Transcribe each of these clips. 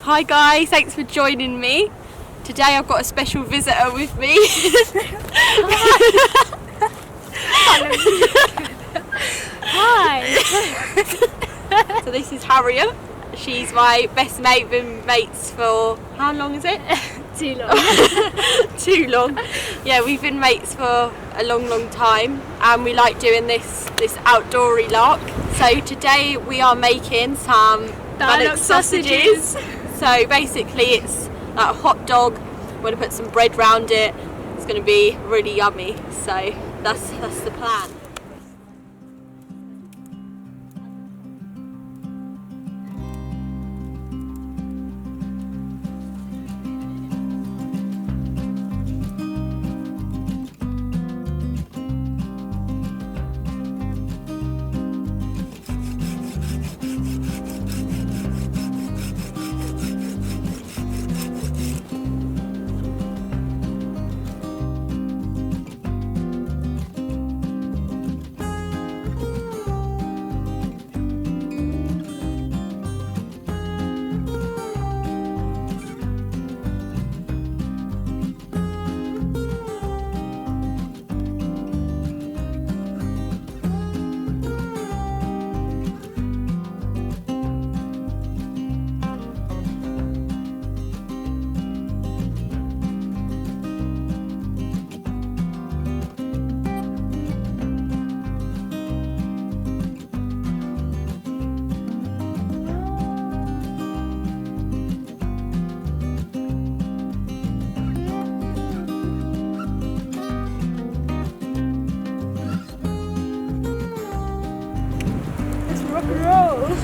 Hi guys, thanks for joining me. Today I've got a special visitor with me. Hi. So this is Harriet. She's my best mate, been mates for, how long is it? Too long. Too long. Yeah, we've been mates for a long time, and we like doing this outdoory lark. So today we are making some Bannock sausages. So basically it's like a hot dog. We're going to put some bread round it. It's going to be really yummy. So that's the plan. Rock and roll.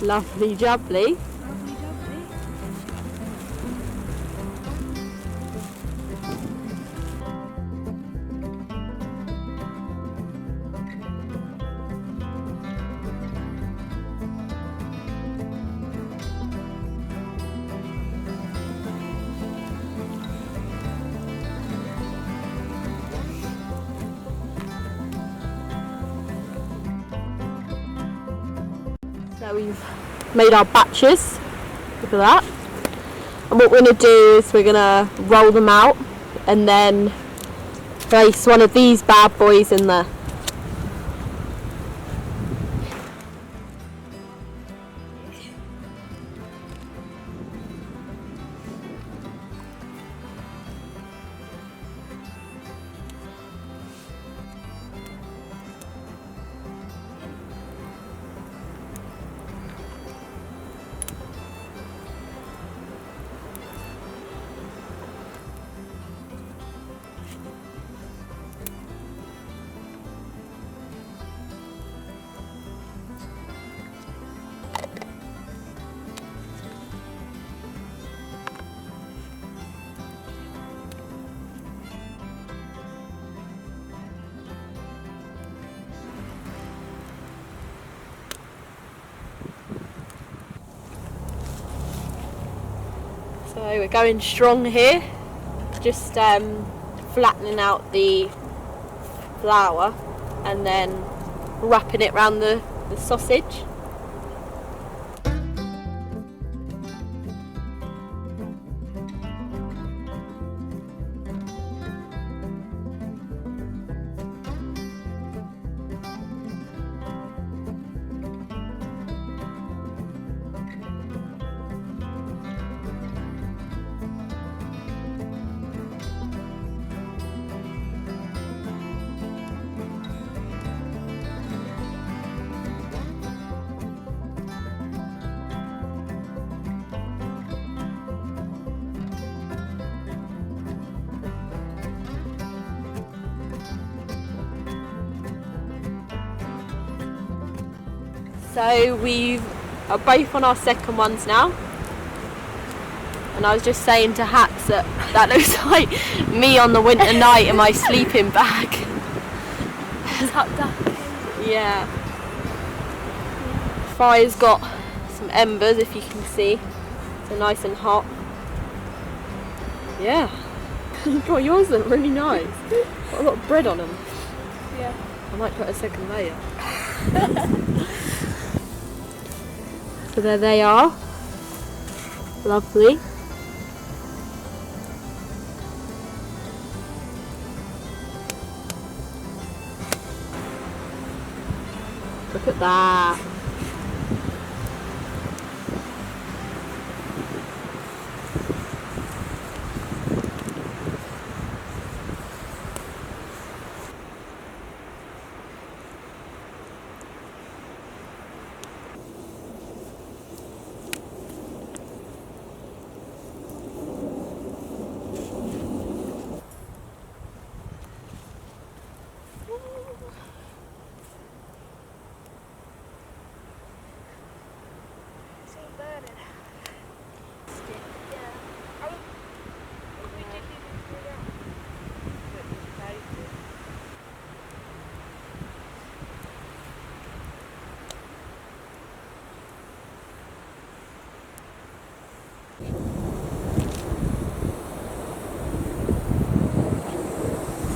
Lovely jubbly. So we've made our batches, look at that. And what we're going to do is we're going to roll them out and then place one of these bad boys in there. So we're going strong here, just flattening out the flour and then wrapping it around the sausage. So we are both on our second ones now. And I was just saying to Hats that looks like me on the winter night in my sleeping bag. Tucked up. Yeah. Fire's got some embers, if you can see. So nice and hot. Yeah. God, yours look really nice. Got a lot of bread on them. Yeah. I might put a second layer. So there they are. Lovely. Look at that.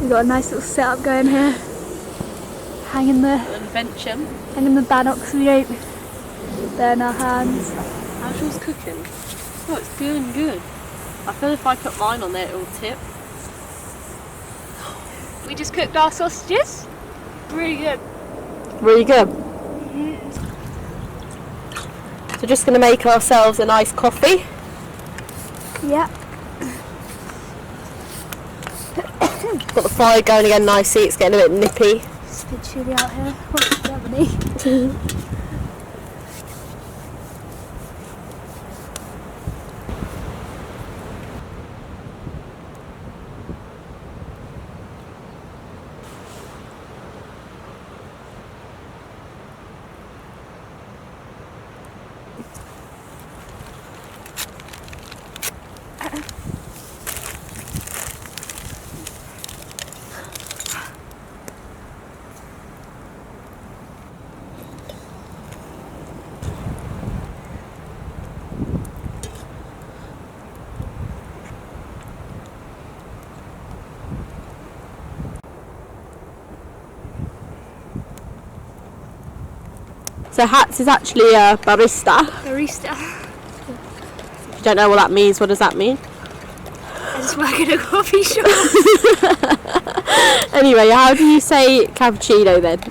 We've got a nice little setup going here. Hanging Adventure. the Bannock so we don't burn our hands. How's yours cooking? Oh, it's doing good. I feel if I put mine on there, it'll tip. We just cooked our sausages. Really good. Really good. So just going to make ourselves a nice coffee. Yeah. Got the fire going again nicely, it's getting a bit nippy. It's a bit chilly out here. What's the happening? So Hats is actually a barista. Barista. If you don't know what that means, what does that mean? I just work in a coffee shop. Anyway, how do you say cappuccino then,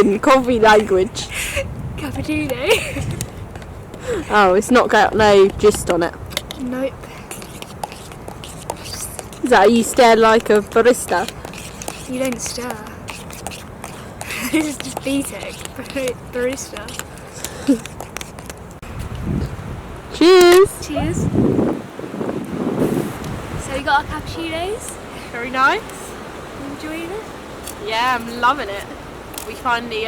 in coffee language? Cappuccino. Oh, it's not got no gist on it. Nope. Is that how you stare like a barista? You don't stir. This is just BTEC, barista. Cheers! Cheers. So we got our cappuccinos. Very nice. You enjoying it? Yeah, I'm loving it. We finally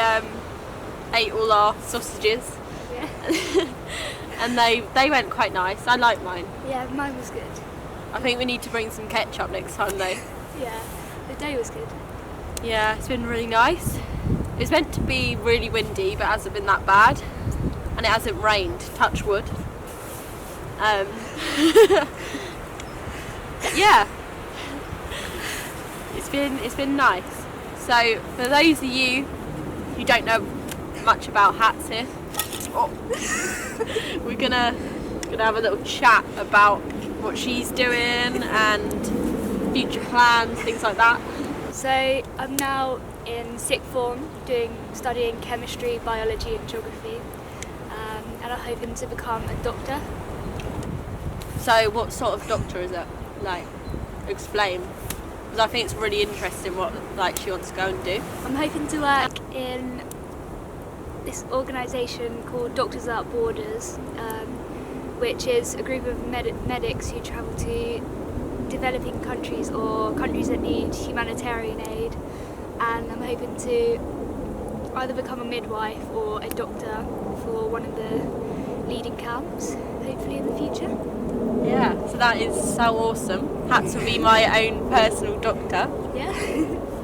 ate all our sausages. Yeah. And they went quite nice. I like mine. Yeah, mine was good. I think we need to bring some ketchup next time though. Yeah, the day was good. Yeah, it's been really nice. It's meant to be really windy, but it hasn't been that bad. And it hasn't rained, touch wood. Yeah. It's been nice. So for those of you who don't know much about Hats here, we're gonna have a little chat about what she's doing and future plans, things like that. So I'm now in sixth form studying chemistry, biology and geography, and I'm hoping to become a doctor. So what sort of doctor is it? Like, explain. Because I think it's really interesting what she wants to go and do. I'm hoping to work in this organisation called Doctors Without Borders, which is a group of medics who travel to developing countries or countries that need humanitarian aid, and I'm hoping to either become a midwife or a doctor for one of the leading camps, hopefully in the future. Yeah, so that is so awesome. Hats will be my own personal doctor. Yeah.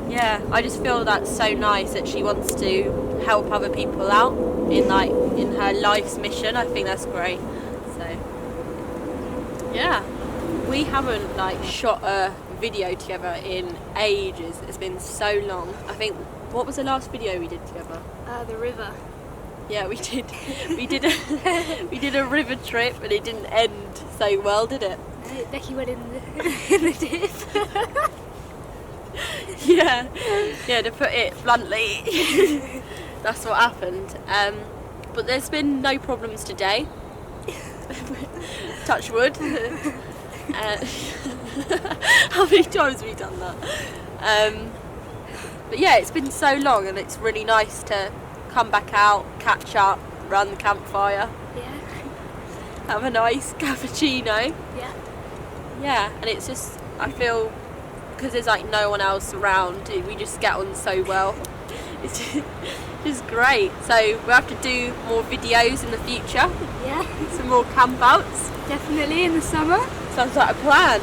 Yeah, I just feel that's so nice that she wants to help other people out in her life's mission. I think that's great. So yeah, we haven't shot a video together in ages. It's been so long. I think, what was the last video we did together? The river. Yeah, we did. We did a river trip, and it didn't end so well, did it? No, Becky went in the dip. Yeah, to put it bluntly, that's what happened. But there's been no problems today. Touch wood. How many times have we done that? But yeah, it's been so long, and it's really nice to come back out, catch up, run the campfire, Yeah. have a nice cappuccino. Yeah. Yeah, and it's just, I feel, because there's no one else around, we just get on so well. It's just great. So we'll have to do more videos in the future, Yeah. some more camp outs. Definitely in the summer. Sounds like a plan.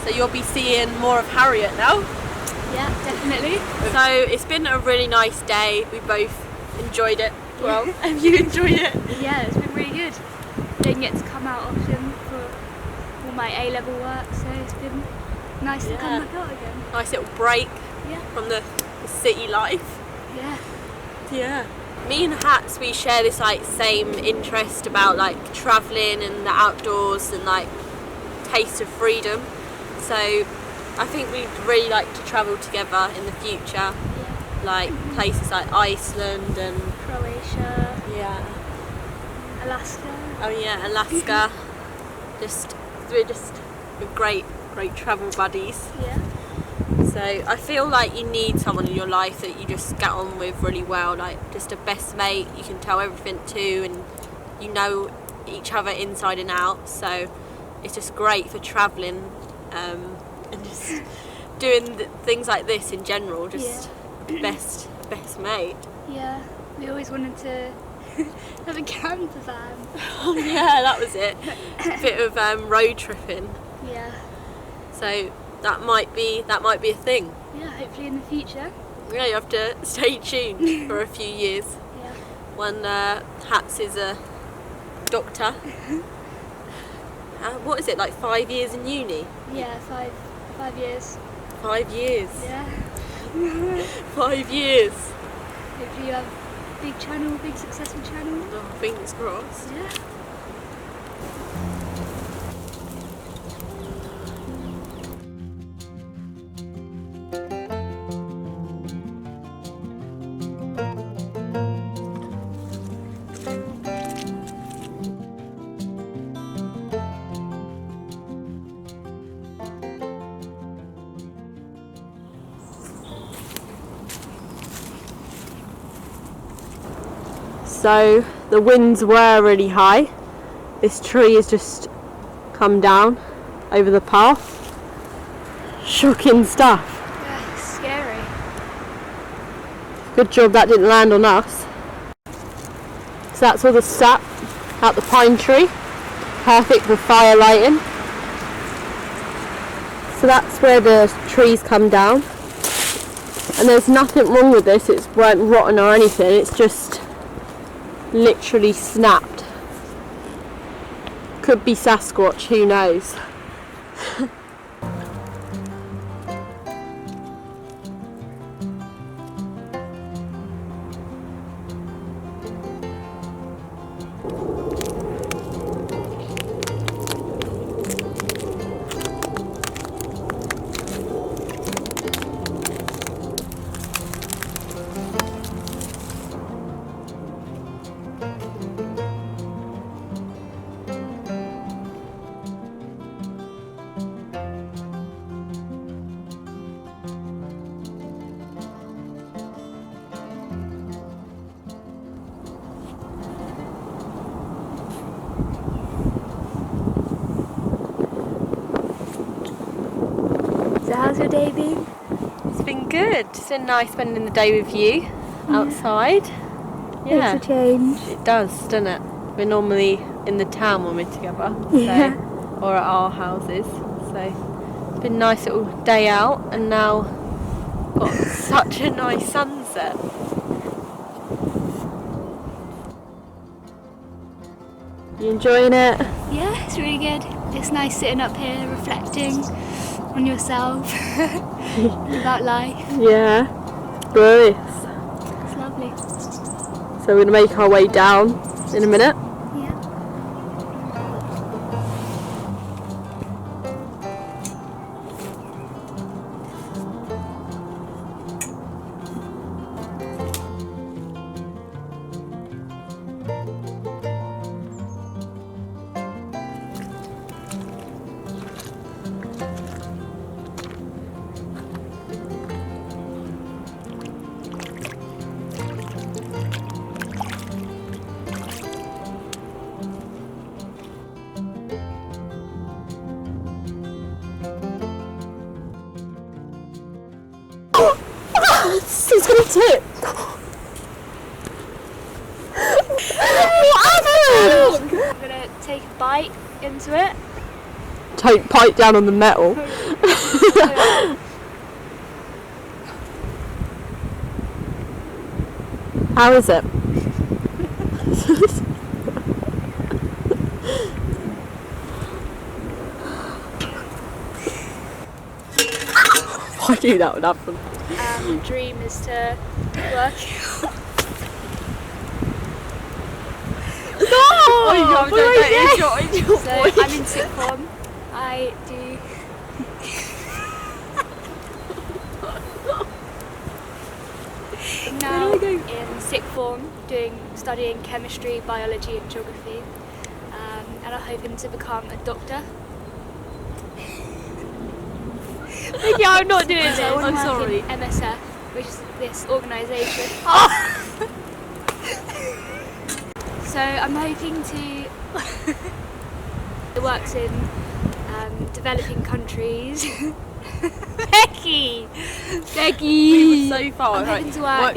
So you'll be seeing more of Harriet now. Yeah, definitely. So it's been a really nice day. We both enjoyed it. Well, have you enjoyed it? Yeah, it's been really good. Don't get to come out often for all my A-level work, so it's been nice to come back out again. Nice little break Yeah. from the city life. Yeah. Yeah. Me and Hats, we share this same interest about travelling and the outdoors and taste of freedom. So I think we'd really like to travel together in the future. Yeah. Places like Iceland and Croatia. yeah. Alaska. Oh yeah, Alaska. We're great travel buddies. Yeah. So I feel you need someone in your life that you just get on with really well, just a best mate you can tell everything to, and you know each other inside and out. So it's just great for travelling and just doing things like this in general. Just best mate. Yeah. We always wanted to have a camper van. Oh yeah, that was it. A bit of road tripping. Yeah. So that might be a thing. Yeah, hopefully in the future. Yeah, you have to stay tuned for a few years. Yeah. When Hats is a doctor. What is it, 5 years in uni? Yeah, 5 years. 5 years. Yeah. 5 years. Hopefully you have a big channel, big successful channel. Oh, fingers crossed. Yeah. So the winds were really high. This tree has just come down over the path. Shocking stuff. Yeah, it's scary. Good job that didn't land on us. So that's all the sap out the pine tree. Perfect for fire lighting. So that's where the trees come down. And there's nothing wrong with this, it weren't rotten or anything, it's just literally snapped. Could be Sasquatch, who knows. So how's your day been? It's been good. It's been nice spending the day with you. outside. Yeah, Makes a change. it does, doesn't it? We're normally in the town when we're together, Yeah. so, or at our houses. So it's been a nice little day out, and now got such a nice sunset. You enjoying it? Yeah, it's really good. It's nice sitting up here reflecting on yourself and about life. Yeah, glorious. It's lovely. So we're going to make our way down in a minute. Yeah. It's going to tip. What happened? I'm gonna take a bite into it. Take pipe down on the metal. How is it? I knew that would happen. The dream is to work. Oh, So I'm in sixth form. I do. Now in sixth form, studying chemistry, biology, and geography, and I'm hoping to become a doctor. Yeah, I'm not doing this. So I I'm want to work sorry. in MSF, which is this organisation. So I'm hoping to. It works in developing countries. Becky! We were so far. I'm Right. hoping to work